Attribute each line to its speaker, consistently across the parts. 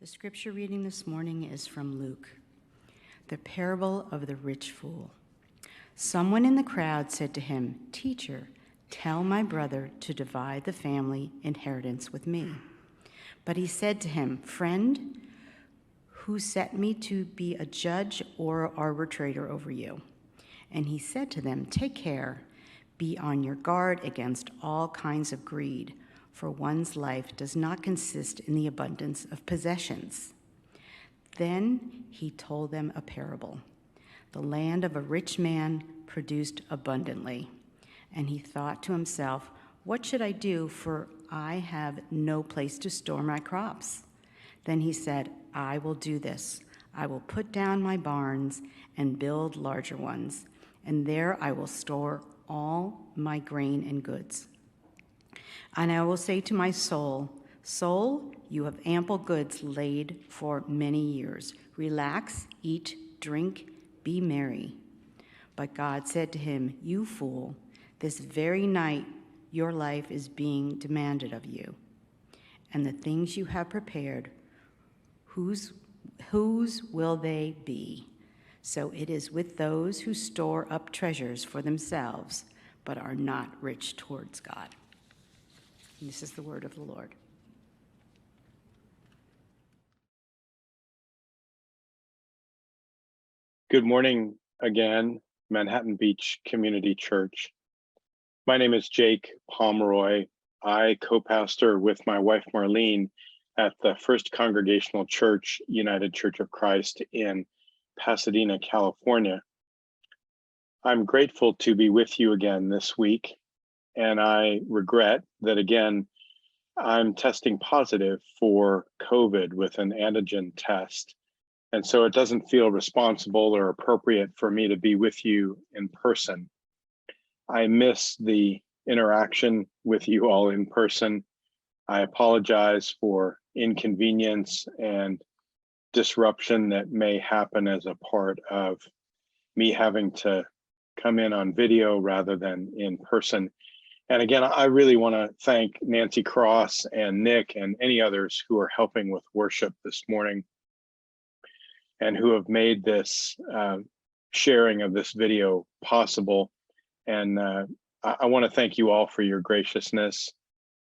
Speaker 1: The scripture reading this morning is from Luke, the parable of the rich fool. Someone in the crowd said to him, "Teacher, tell my brother to divide the family inheritance with me." But he said to him, "Friend, who set me to be a judge or arbitrator over you?" And he said to them, "Take care, be on your guard against all kinds of greed, for one's life does not consist in the abundance of possessions." Then he told them a parable. The land of a rich man produced abundantly, and he thought to himself, "What should I do, for I have no place to store my crops?" Then he said, "I will do this. I will put down my barns and build larger ones, and there I will store all my grain and goods. And I will say to my soul, 'Soul, you have ample goods laid for many years. Relax, eat, drink, be merry.' But God said to him, 'You fool, this very night your life is being demanded of you. And the things you have prepared, whose will they be?' So it is with those who store up treasures for themselves, but are not rich towards God." And this is the word of the Lord.
Speaker 2: Good morning again, Manhattan Beach Community Church. My name is Jake Pomeroy. I co-pastor with my wife Marlene at the First Congregational Church, United Church of Christ in Pasadena, California. I'm grateful to be with you again this week, and I regret that again, I'm testing positive for COVID with an antigen test. And so it doesn't feel responsible or appropriate for me to be with you in person. I miss the interaction with you all in person. I apologize for inconvenience and disruption that may happen as a part of me having to come in on video rather than in person. And again, I really want to thank Nancy Cross and Nick and any others who are helping with worship this morning and who have made this sharing of this video possible. And I want to thank you all for your graciousness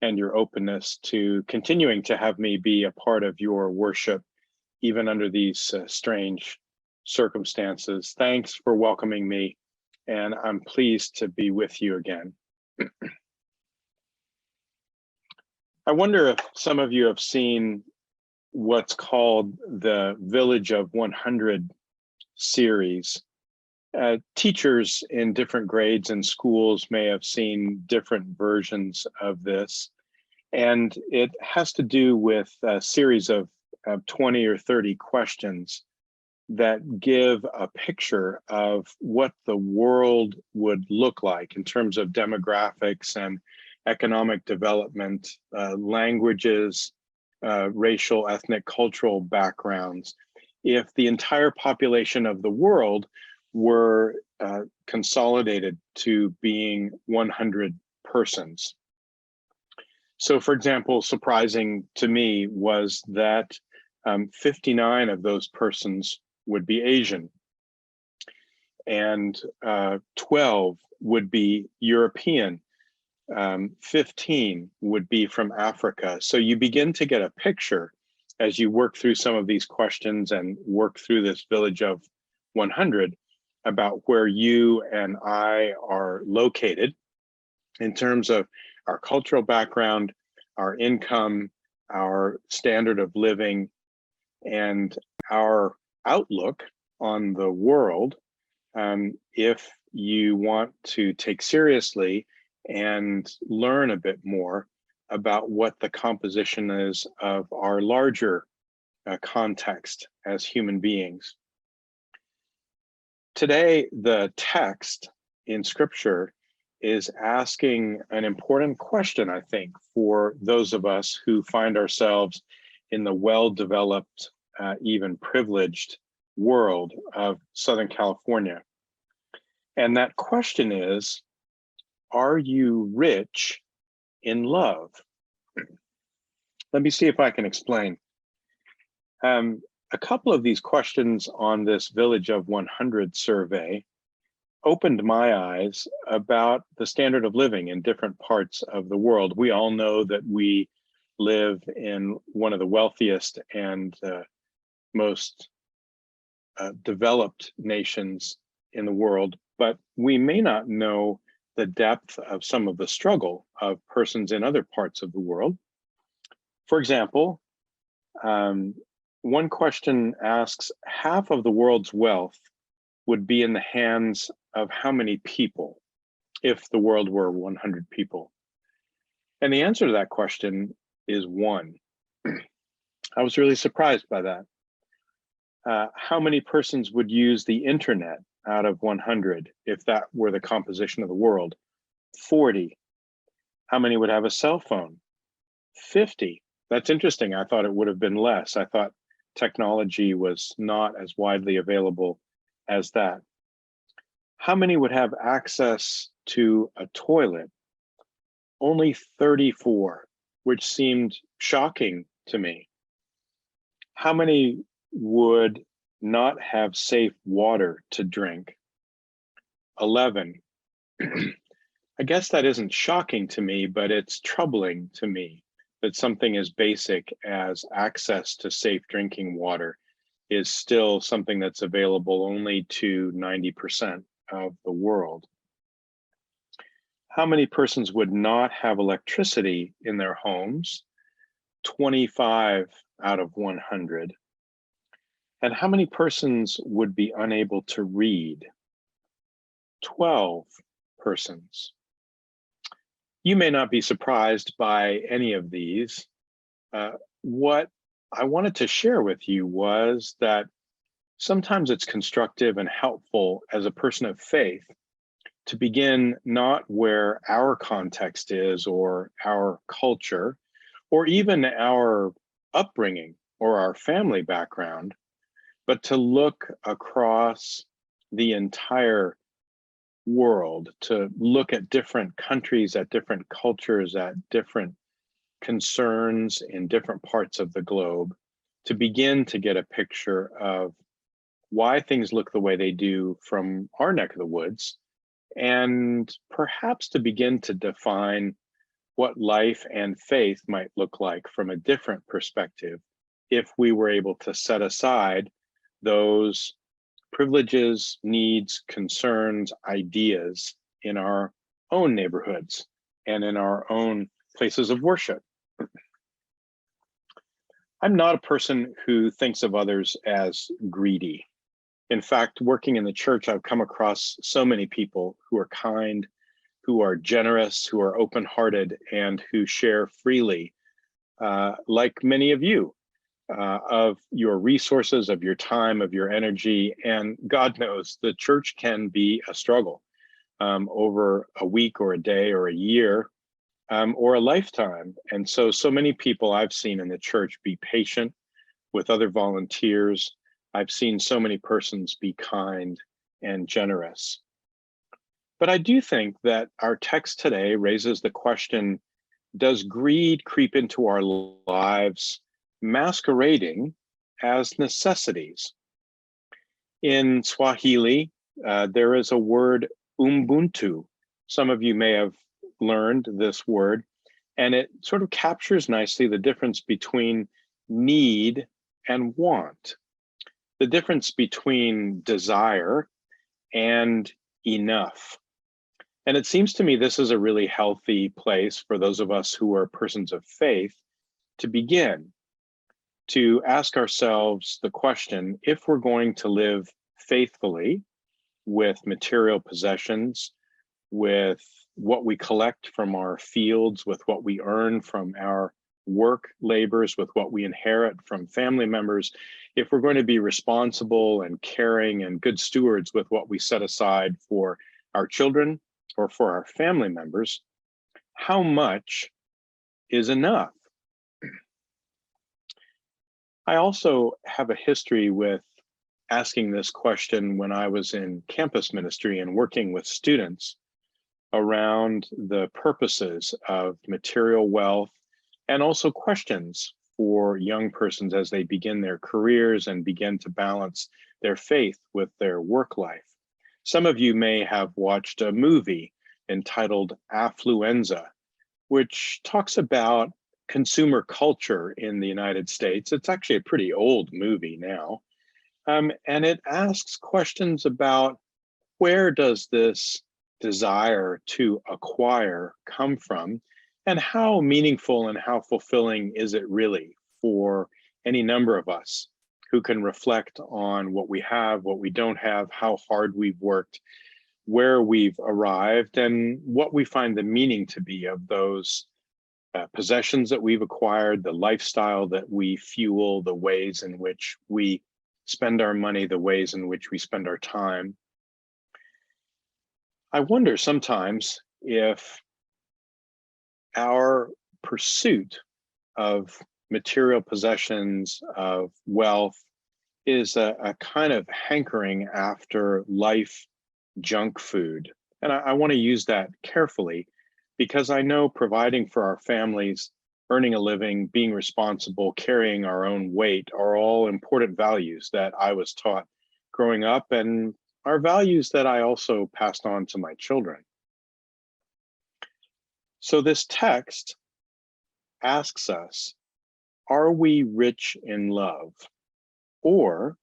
Speaker 2: and your openness to continuing to have me be a part of your worship, even under these strange circumstances. Thanks for welcoming me, and I'm pleased to be with you again. I wonder if some of you have seen what's called the Village of 100 series. Teachers in different grades and schools may have seen different versions of this, and it has to do with a series of 20 or 30 questions that give a picture of what the world would look like in terms of demographics and economic development, languages, racial, ethnic, cultural backgrounds, if the entire population of the world were consolidated to being 100 persons. So for example, surprising to me was that 59 of those persons would be Asian, and 12 would be European, 15 would be from Africa. So you begin to get a picture as you work through some of these questions and work through this Village of 100 about where you and I are located in terms of our cultural background, our income, our standard of living, and our outlook on the world. If you want to take seriously and learn a bit more about what the composition is of our larger context as human beings. Today, the text in Scripture is asking an important question, I think, for those of us who find ourselves in the well-developed, even privileged world of Southern California. And that question is, are you rich in love? Let me see if I can explain. A couple of these questions on this Village of 100 survey opened my eyes about the standard of living in different parts of the world. We all know that we live in one of the wealthiest and most developed nations in the world, but we may not know the depth of some of the struggle of persons in other parts of the world. For example, one question asks, half of the world's wealth would be in the hands of how many people if the world were 100 people? And the answer to that question is one. I was really surprised by that. How many persons would use the internet out of 100 if that were the composition of the world? 40. How many would have a cell phone? 50. That's interesting. I thought it would have been less. I thought technology was not as widely available as that. How many would have access to a toilet? Only 34, which seemed shocking to me. How many would not have safe water to drink? 11. I guess that isn't shocking to me, but it's troubling to me that something as basic as access to safe drinking water is still something that's available only to 90% of the world. How many persons would not have electricity in their homes? 25 out of 100. And how many persons would be unable to read? 12 persons. You may not be surprised by any of these. What I wanted to share with you was that sometimes it's constructive and helpful as a person of faith to begin not where our context is or our culture or even our upbringing or our family background, but to look across the entire world, to look at different countries, at different cultures, at different concerns in different parts of the globe, to begin to get a picture of why things look the way they do from our neck of the woods, and perhaps to begin to define what life and faith might look like from a different perspective if we were able to set aside those privileges, needs, concerns, ideas in our own neighborhoods and in our own places of worship. I'm not a person who thinks of others as greedy. In fact, working in the church, I've come across so many people who are kind, who are generous, who are open-hearted, and who share freely, like many of you, of your resources, of your time, of your energy. And God knows the church can be a struggle over a week or a day or a year or a lifetime. And so many people I've seen in the church be patient with other volunteers. I've seen so many persons be kind and generous. But I do think that our text today raises the question, does greed creep into our lives masquerading as necessities? In Swahili, there is a word, Ubuntu. Some of you may have learned this word, and it sort of captures nicely the difference between need and want, the difference between desire and enough. And it seems to me this is a really healthy place for those of us who are persons of faith to begin to ask ourselves the question, if we're going to live faithfully with material possessions, with what we collect from our fields, with what we earn from our work labors, with what we inherit from family members, if we're going to be responsible and caring and good stewards with what we set aside for our children or for our family members, how much is enough? I also have a history with asking this question when I was in campus ministry and working with students around the purposes of material wealth and also questions for young persons as they begin their careers and begin to balance their faith with their work life. Some of you may have watched a movie entitled Affluenza, which talks about consumer culture in the United States. It's actually a pretty old movie now. And it asks questions about where does this desire to acquire come from, and how meaningful and how fulfilling is it really for any number of us who can reflect on what we have, what we don't have, how hard we've worked, where we've arrived, and what we find the meaning to be of those possessions that we've acquired, the lifestyle that we fuel, the ways in which we spend our money, the ways in which we spend our time. I wonder sometimes if our pursuit of material possessions, of wealth, is a kind of hankering after life junk food. And I want to use that carefully, because I know providing for our families, earning a living, being responsible, carrying our own weight are all important values that I was taught growing up, and are values that I also passed on to my children. So this text asks us, are we rich in love? Or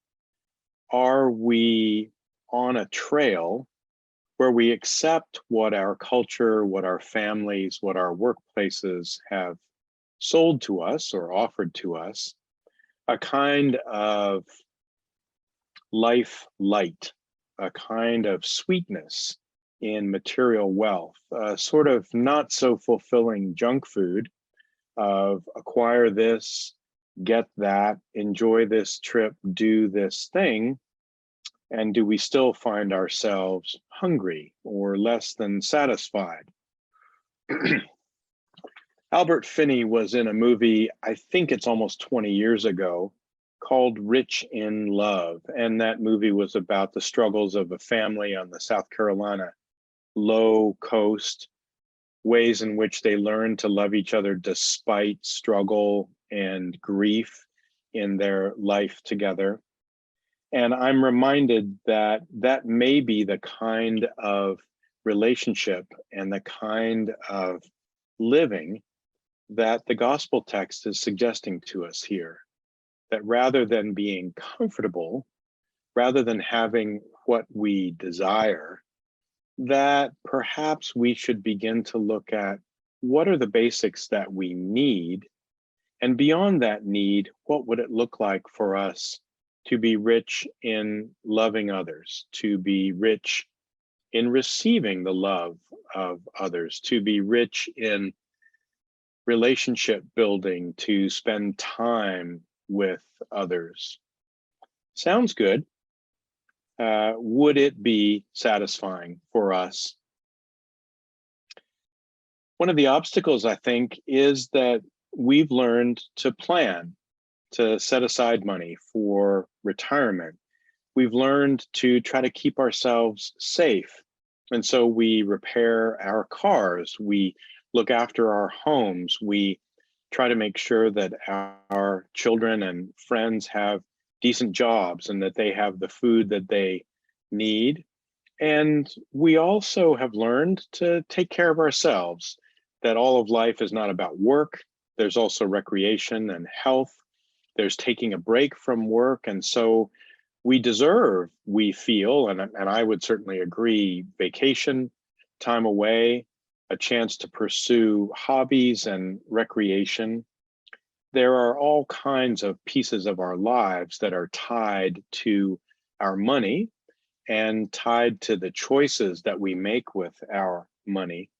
Speaker 2: are we on a trail where we accept what our culture, what our families, what our workplaces have sold to us or offered to us, a kind of life light, a kind of sweetness in material wealth, a sort of not so fulfilling junk food of acquire this, get that, enjoy this trip, do this thing, and do we still find ourselves hungry or less than satisfied? Albert Finney was in a movie, I think it's almost 20 years ago, called Rich in Love. And that movie was about the struggles of a family on the South Carolina low coast, ways in which they learn to love each other despite struggle and grief in their life together. And I'm reminded that that may be the kind of relationship and the kind of living that the gospel text is suggesting to us here. That rather than being comfortable, rather than having what we desire, that perhaps we should begin to look at what are the basics that we need, and beyond that need, what would it look like for us to be rich in loving others, to be rich in receiving the love of others, to be rich in relationship building, to spend time with others. Sounds good. Would it be satisfying for us? One of the obstacles, I think, is that we've learned to plan, to set aside money for retirement. We've learned to try to keep ourselves safe. And so we repair our cars, we look after our homes, we try to make sure that our children and friends have decent jobs and that they have the food that they need. And we also have learned to take care of ourselves, that all of life is not about work. There's also recreation and health. There's taking a break from work. And so we deserve, we feel, and I would certainly agree, vacation, time away, a chance to pursue hobbies and recreation. There are all kinds of pieces of our lives that are tied to our money and tied to the choices that we make with our money.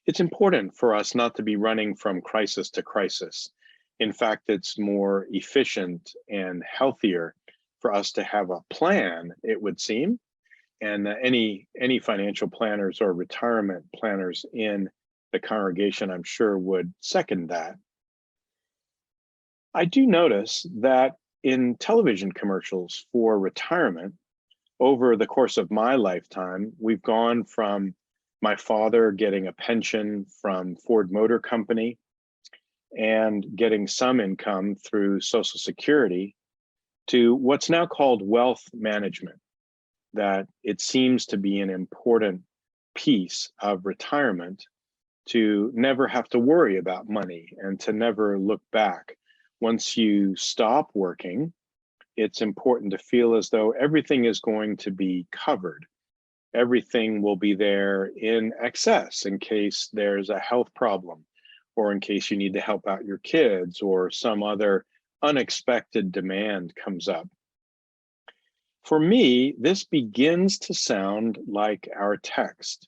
Speaker 2: It's important for us not to be running from crisis to crisis. In fact, it's more efficient and healthier for us to have a plan, it would seem. And any financial planners or retirement planners in the congregation, I'm sure, would second that. I do notice that in television commercials for retirement, over the course of my lifetime, we've gone from my father getting a pension from Ford Motor Company and getting some income through Social Security to what's now called wealth management, that it seems to be an important piece of retirement to never have to worry about money and to never look back. Once you stop working, it's important to feel as though everything is going to be covered. Everything will be there in excess in case there's a health problem, or in case you need to help out your kids, or some other unexpected demand comes up. For me, this begins to sound like our text,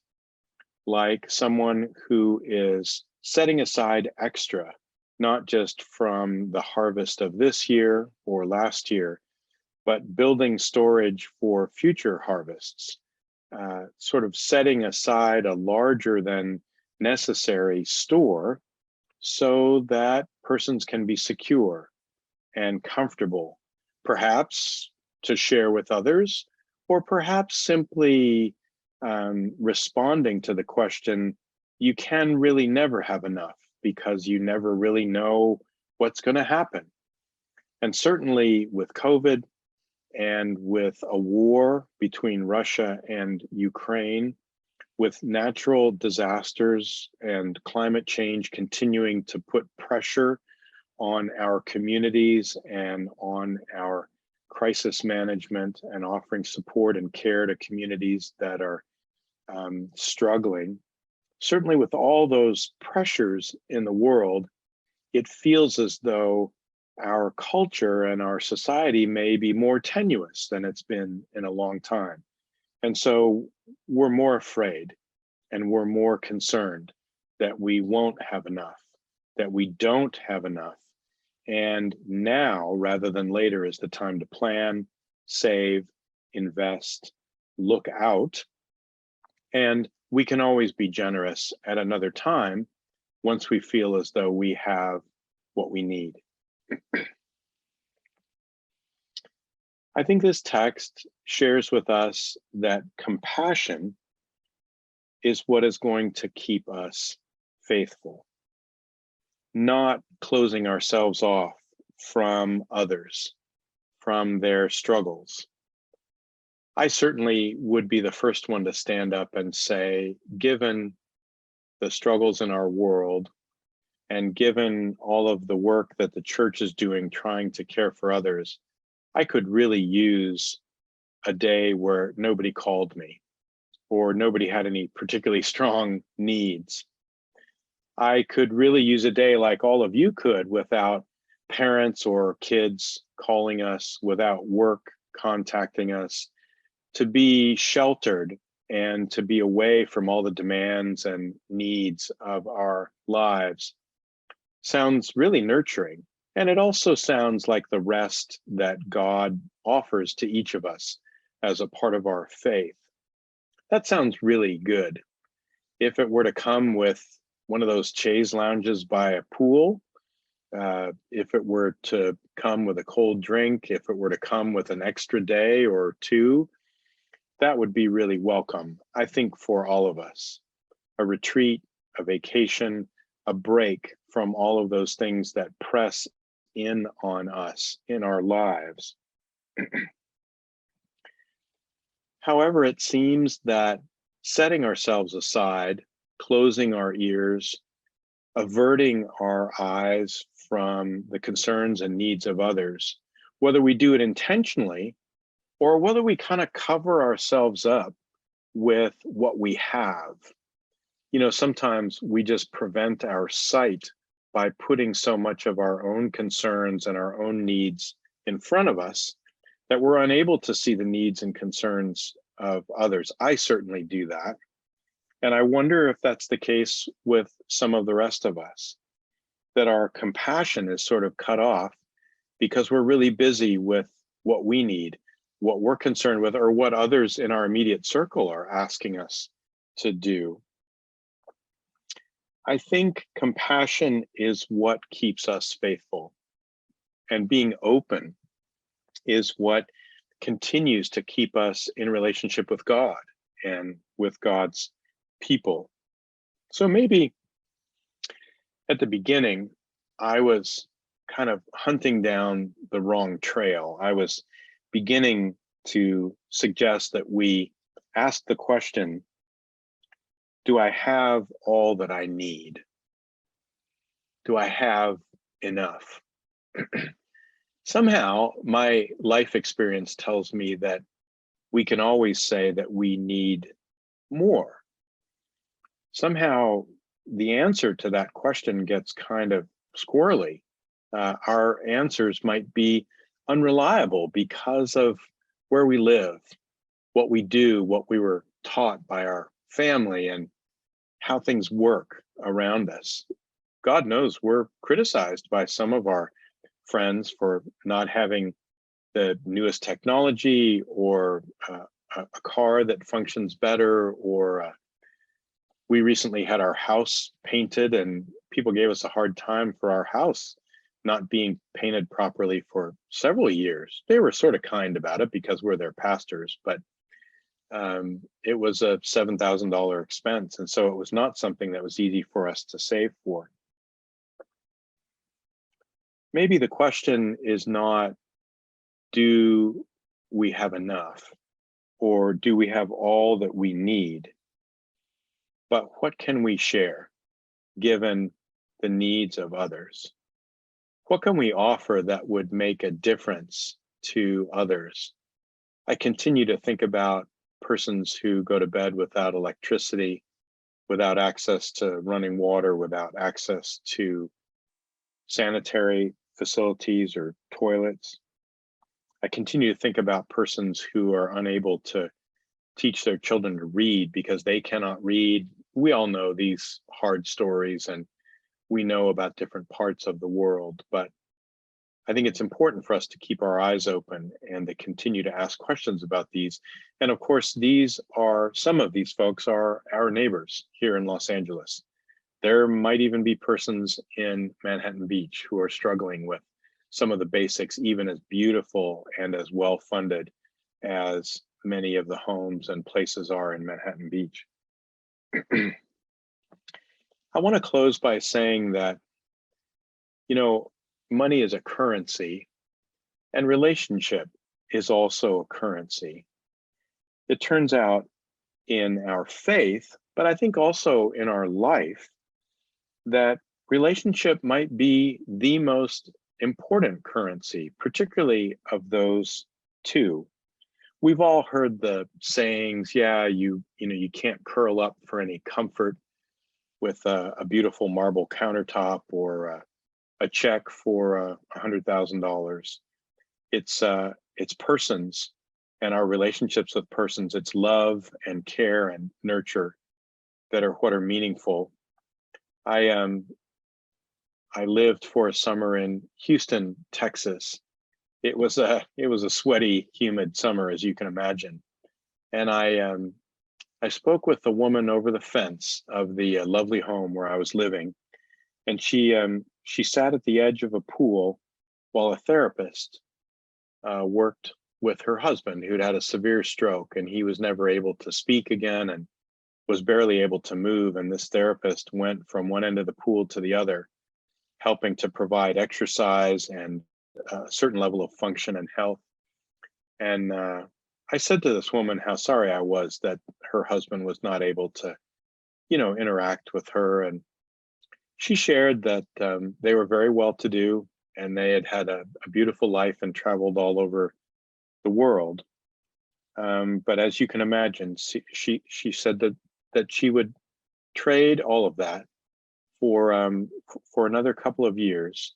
Speaker 2: like someone who is setting aside extra, not just from the harvest of this year or last year, but building storage for future harvests, sort of setting aside a larger than necessary store so that persons can be secure and comfortable, perhaps to share with others, or perhaps simply responding to the question, you can really never have enough because you never really know what's going to happen. And certainly with COVID and with a war between Russia and Ukraine, with natural disasters and climate change continuing to put pressure on our communities and on our crisis management and offering support and care to communities that are struggling. Certainly with all those pressures in the world, it feels as though our culture and our society may be more tenuous than it's been in a long time. And so we're more afraid and we're more concerned that we won't have enough, that we don't have enough. And now, rather than later, is the time to plan, save, invest, look out. And we can always be generous at another time once we feel as though we have what we need. I think this text shares with us that compassion is what is going to keep us faithful, not closing ourselves off from others, from their struggles. I certainly would be the first one to stand up and say, given the struggles in our world, and given all of the work that the church is doing trying to care for others, I could really use a day where nobody called me or nobody had any particularly strong needs. I could really use a day like all of you could, without parents or kids calling us, without work contacting us, to be sheltered and to be away from all the demands and needs of our lives. Sounds really nurturing. And it also sounds like the rest that God offers to each of us as a part of our faith. That sounds really good. If it were to come with one of those chaise lounges by a pool, if it were to come with a cold drink, if it were to come with an extra day or two, that would be really welcome, I think, for all of us. A retreat, a vacation, a break from all of those things that press in on us in our lives. However, it seems that setting ourselves aside, closing our ears, averting our eyes from the concerns and needs of others, whether we do it intentionally or whether we kind of cover ourselves up with what we have. You know, sometimes we just prevent our sight by putting so much of our own concerns and our own needs in front of us that we're unable to see the needs and concerns of others. I certainly do that. And I wonder if that's the case with some of the rest of us, that our compassion is sort of cut off because we're really busy with what we need, what we're concerned with, or what others in our immediate circle are asking us to do. I think compassion is what keeps us faithful, and being open is what continues to keep us in relationship with God and with God's people. So maybe at the beginning, I was kind of hunting down the wrong trail. I was beginning to suggest that we ask the question, do I have all that I need? Do I have enough? Somehow, my life experience tells me that we can always say that we need more. Somehow, the answer to that question gets kind of squirrely. Our answers might be unreliable because of where we live, what we do, what we were taught by our family, and how things work around us. God knows we're criticized by some of our friends for not having the newest technology or a car that functions better, or we recently had our house painted and people gave us a hard time for our house not being painted properly for several years. They were sort of kind about it because we're their pastors, but it was a $7,000 expense. And so it was not something that was easy for us to save for. Maybe the question is not, do we have enough, or do we have all that we need? But what can we share given the needs of others? What can we offer that would make a difference to others? I continue to think about persons who go to bed without electricity, without access to running water, without access to sanitary facilities or toilets. I continue to think about persons who are unable to teach their children to read because they cannot read. We all know these hard stories and we know about different parts of the world, but I think it's important for us to keep our eyes open and to continue to ask questions about these. And of course, some of these folks are our neighbors here in Los Angeles. There might even be persons in Manhattan Beach who are struggling with some of the basics, even as beautiful and as well-funded as many of the homes and places are in Manhattan Beach. I want to close by saying that, money is a currency and relationship is also a currency. It turns out in our faith, but I think also in our life, that relationship might be the most important currency, particularly of those two. We've all heard the sayings, yeah, you can't curl up for any comfort with a beautiful marble countertop or a check for $100,000. It's persons and our relationships with persons. It's love and care and nurture that are what are meaningful. I lived for a summer in Houston, Texas. It was a sweaty, humid summer, as you can imagine. And I spoke with the woman over the fence of the lovely home where I was living, and she sat at the edge of a pool while a therapist worked with her husband, who'd had a severe stroke, and he was never able to speak again and was barely able to move. And this therapist went from one end of the pool to the other, helping to provide exercise and a certain level of function and health. And I said to this woman how sorry I was that her husband was not able to, interact with her. And she shared that they were very well to do and they had had a beautiful life and traveled all over the world. But as you can imagine, she said that she would trade all of that for another couple of years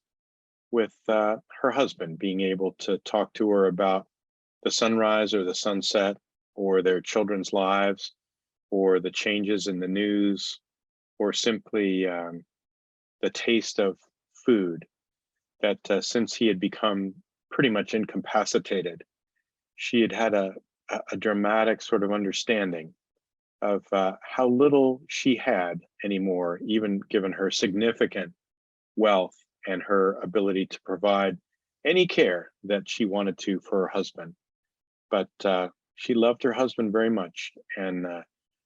Speaker 2: with her husband being able to talk to her about the sunrise or the sunset or their children's lives or the changes in the news or simply the taste of food, that since he had become pretty much incapacitated, she had had a dramatic sort of understanding of how little she had anymore, even given her significant wealth and her ability to provide any care that she wanted to for her husband. But she loved her husband very much and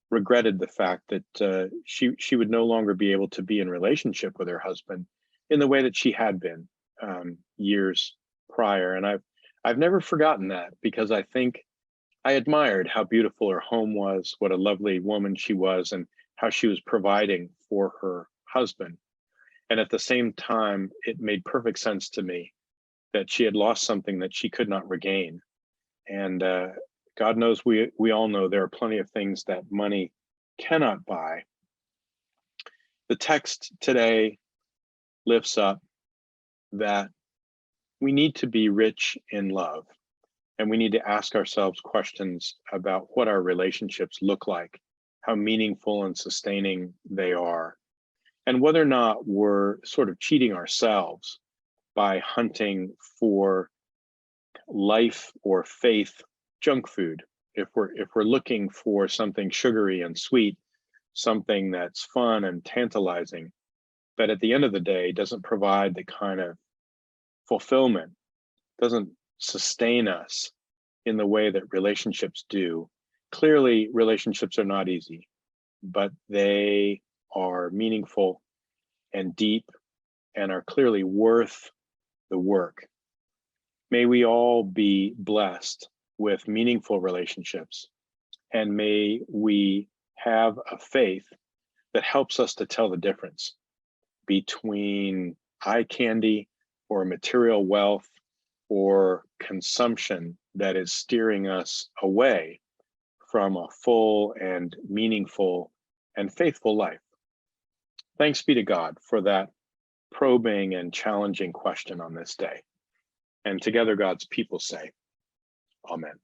Speaker 2: regretted the fact that she would no longer be able to be in relationship with her husband in the way that she had been years prior. And I've never forgotten that, because I think I admired how beautiful her home was, what a lovely woman she was, and how she was providing for her husband. And at the same time, it made perfect sense to me that she had lost something that she could not regain. And God knows, we all know there are plenty of things that money cannot buy. The text today lifts up that we need to be rich in love, and we need to ask ourselves questions about what our relationships look like, how meaningful and sustaining they are, and whether or not we're sort of cheating ourselves by hunting for life or faith junk food. If we're looking for something sugary and sweet, something that's fun and tantalizing, but at the end of the day doesn't provide the kind of fulfillment, doesn't sustain us in the way that relationships do. Clearly, relationships are not easy, but they are meaningful and deep and are clearly worth the work. May we all be blessed with meaningful relationships, and may we have a faith that helps us to tell the difference between eye candy or material wealth or consumption that is steering us away from a full and meaningful and faithful life. Thanks be to God for that probing and challenging question on this day. And together, God's people say, Amen.